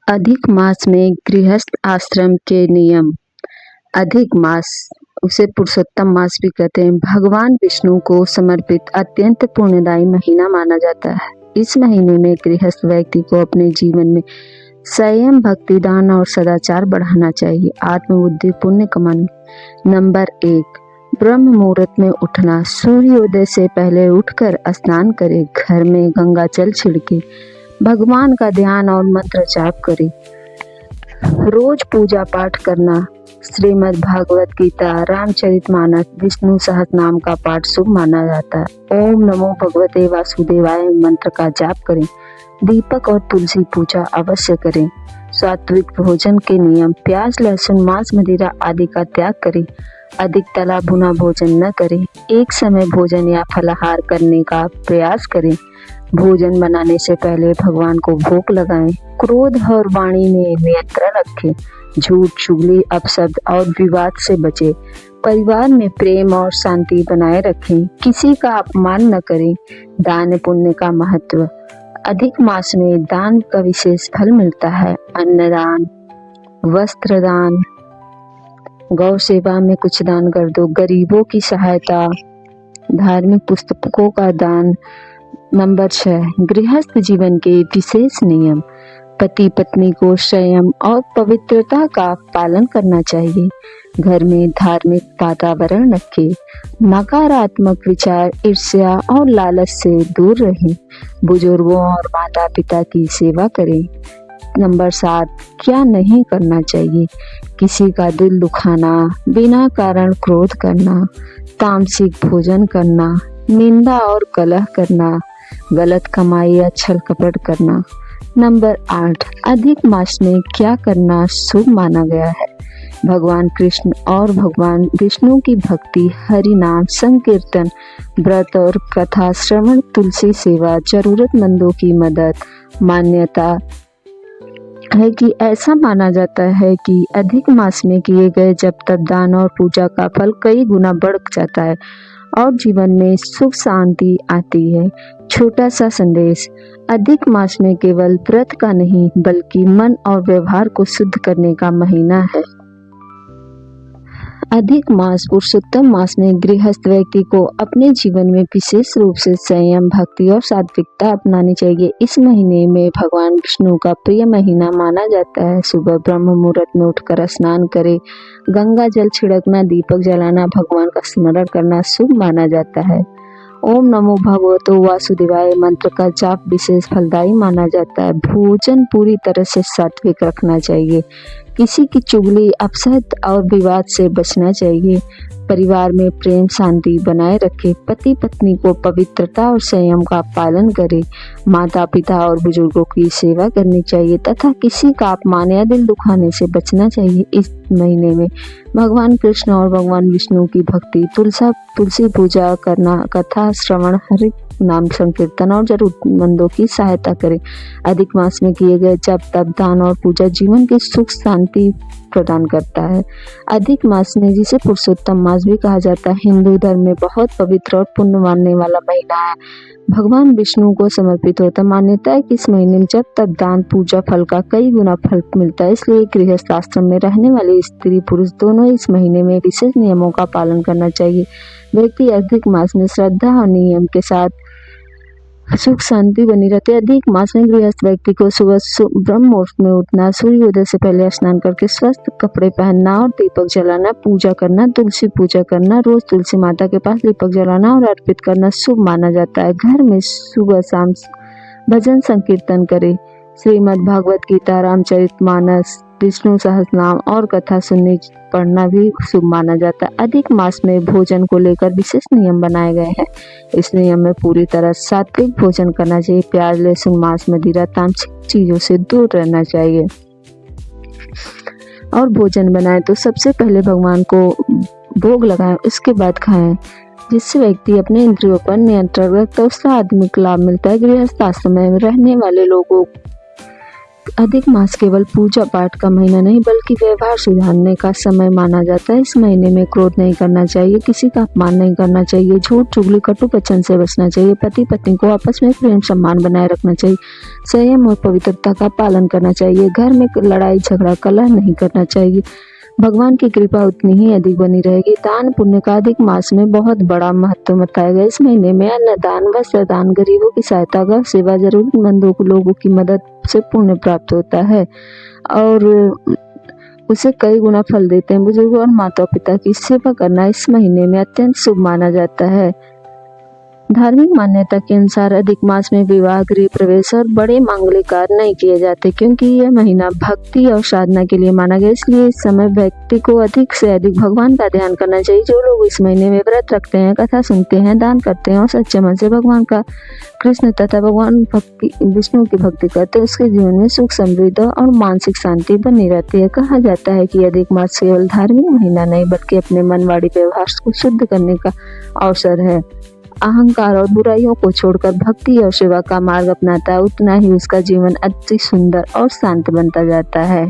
अधिक मास में गृहस्थ आश्रम के नियम। अधिक मास, उसे पुरुषोत्तम मास भी कहते हैं, भगवान विष्णु को समर्पित अत्यंत पुण्यदायी महीना माना जाता है। इस महीने में गृहस्थ व्यक्ति को अपने जीवन में संयम, भक्ति, दान और सदाचार बढ़ाना चाहिए। आत्मबुद्धि पुण्य कमाने। नंबर 1, ब्रह्म मुहूर्त में उठना। सूर्योदय से पहले उठकर स्नान करें। घर में गंगा जल छिड़के, भगवान का ध्यान और मंत्र जाप करें। रोज पूजा पाठ करना। श्रीमद् भागवत गीता, रामचरितमानस, विष्णु सहस्रनाम का पाठ शुभ माना जाता है। ओम नमो भगवते वासुदेवाय मंत्र का जाप करें। दीपक और तुलसी पूजा अवश्य करें। सात्विक भोजन के नियम। प्याज, लहसुन, मांस, मदिरा आदि का त्याग करें। अधिक तला भुना भोजन न करें। एक समय भोजन या फलाहार करने का प्रयास करें। भोजन बनाने से पहले भगवान को भोग लगाएं। क्रोध और वाणी में नियंत्रण रखें। झूठ, चुगली, अपशब्द और विवाद से बचें। परिवार में प्रेम और शांति बनाए रखें। किसी का अपमान न करें। दान पुण्य का महत्व। अधिक मास में दान का विशेष फल मिलता है। अन्नदान, वस्त्र दान, गौ सेवा में कुछ दान कर दो, गरीबों की सहायता, धार्मिक पुस्तकों का दान। नंबर 6, गृहस्थ जीवन के विशेष नियम। पति पत्नी को संयम और पवित्रता का पालन करना चाहिए। घर में धार्मिक वातावरण रखें। नकारात्मक विचार, ईर्ष्या और लालच से दूर रहें। बुजुर्गों और माता पिता की सेवा करें। नंबर 7, क्या नहीं करना चाहिए। किसी का दिल दुखाना, बिना कारण क्रोध करना, तामसिक भोजन करना, निंदा और कलह करना, गलत कमाई या छल कपट करना। नंबर 8, अधिक मास में क्या करना शुभ माना गया है। भगवान कृष्ण और भगवान विष्णु की भक्ति, हरि नाम संकीर्तन, व्रत और कथा श्रवण, तुलसी सेवा, जरूरतमंदों की मदद। मान्यता है कि ऐसा माना जाता है कि अधिक मास में किए गए जप तप, दान और पूजा का फल कई गुना बढ़ जाता है और जीवन में सुख शांति आती है। छोटा सा संदेश। अधिक मास में केवल व्रत का नहीं बल्कि मन और व्यवहार को शुद्ध करने का महीना है। अधिक मास पुरुषोत्तम मास में गृहस्थ व्यक्ति को अपने जीवन में विशेष रूप से संयम, भक्ति और सात्विकता अपनानी चाहिए। इस महीने में भगवान विष्णु का प्रिय महीना माना जाता है। सुबह ब्रह्म मुहूर्त में उठकर स्नान करें। गंगा जल छिड़कना, दीपक जलाना, भगवान का स्मरण करना शुभ माना जाता है। ओम नमो भगवतो वासुदेवाय मंत्र का जाप विशेष फलदायी माना जाता है। भोजन पूरी तरह से सात्विक रखना चाहिए। किसी की चुगली, अपशब्द और विवाद से बचना चाहिए। परिवार में प्रेम शांति बनाए रखें। पति पत्नी को पवित्रता और संयम का पालन करें। माता पिता और बुजुर्गों की सेवा करनी चाहिए तथा किसी का अपमान या दिल दुखाने से बचना चाहिए। इस महीने में भगवान कृष्ण और भगवान विष्णु की भक्ति, तुलसी पूजा करना, कथा श्रवण, हरि नाम संकीर्तन और जरूरतमंदों की सहायता करें। अधिक मास में किए गए जप तप, दान और पूजा जीवन की सुख शांति प्रदान करता है। अधिक मास में, जिसे पुरुषोत्तम मास भी कहा जाता है, हिंदू धर्म में बहुत पवित्र और पुण्य मानने वाला महीना है। भगवान विष्णु को समर्पित होता। मान्यता है कि इस महीने में जब तक दान पूजा फल का कई गुना फल मिलता है। इसलिए गृहस्थ आश्रम में रहने वाले स्त्री पुरुष दोनों इस महीने में विशेष नियमों का पालन करना चाहिए। व्यक्ति अधिक मास में श्रद्धा और नियम के साथ सुख शांति बनी रहती है। अधिक मास में गृहस्थ व्यक्ति को सुबह ब्रह्म मुहूर्त में उठना, सूर्योदय से पहले स्नान करके स्वस्थ कपड़े पहनना और दीपक जलाना, पूजा करना, तुलसी पूजा करना, रोज तुलसी माता के पास दीपक जलाना और अर्पित करना शुभ माना जाता है। घर में सुबह शाम भजन संकीर्तन करे। श्रीमद् भागवत गीता, रामचरितमानस, विष्णु सहस्रनाम और कथा सुनने पढ़ना भी शुभ माना जाता है। अधिक मास में भोजन को लेकर विशेष नियम बनाए गए हैं। इस नियम में पूरी तरह सात्विक भोजन करना चाहिए। प्याज, लहसुन, मांस, मदिरा, तामसिक चीजों से दूर रहना चाहिए। और भोजन बनाए तो सबसे पहले भगवान को भोग लगाएं, उसके बाद खाएं, जिससे व्यक्ति अपने इंद्रियों पर नियंत्रण रखता है। उसका आत्मिक लाभ मिलता है। गृहस्थ आश्रम में रहने वाले लोगों अधिक मास केवल पूजा पाठ का महीना नहीं बल्कि व्यवहार सुधारने का समय माना जाता है। इस महीने में क्रोध नहीं करना चाहिए, किसी का अपमान नहीं करना चाहिए, झूठ चुगली कटु वचन से बचना चाहिए, पति पत्नी को आपस में प्रेम सम्मान बनाए रखना चाहिए, संयम और पवित्रता का पालन करना चाहिए, घर में लड़ाई झगड़ा कलह नहीं करना चाहिए। भगवान की कृपा उतनी ही अधिक बनी रहेगी। दान पुण्य का अधिक मास में बहुत बड़ा महत्व बताया गया। इस महीने में अन्नदान, वस्त्र दान, गरीबों की सहायता, गौ सेवा, जरूरतमंदों को लोगों की मदद से पुण्य प्राप्त होता है और उसे कई गुना फल देते हैं। बुजुर्गों और माता पिता की सेवा करना इस महीने में अत्यंत शुभ माना जाता है। धार्मिक मान्यता के अनुसार अधिक मास में विवाह, गृह प्रवेश और बड़े मांगलिक कार्य नहीं किए जाते क्योंकि यह महीना भक्ति और साधना के लिए माना गया। इसलिए इस समय व्यक्ति को अधिक से अधिक भगवान का ध्यान करना चाहिए। जो लोग इस महीने में व्रत रखते हैं, कथा सुनते हैं, दान करते हैं और सच्चे मन से भगवान का, कृष्ण तथा भगवान विष्णु की भक्ति करते हैं, उसके जीवन में सुख, समृद्धि और मानसिक शांति बनी रहती है। कहा जाता है कि अधिक मास केवल धार्मिक महीना नहीं बल्कि अपने मन, वाणी, व्यवहार को शुद्ध करने का अवसर है। अहंकार और बुराइयों को छोड़कर भक्ति और सेवा का मार्ग अपनाता है, उतना ही उसका जीवन अति सुंदर और शांत बनता जाता है।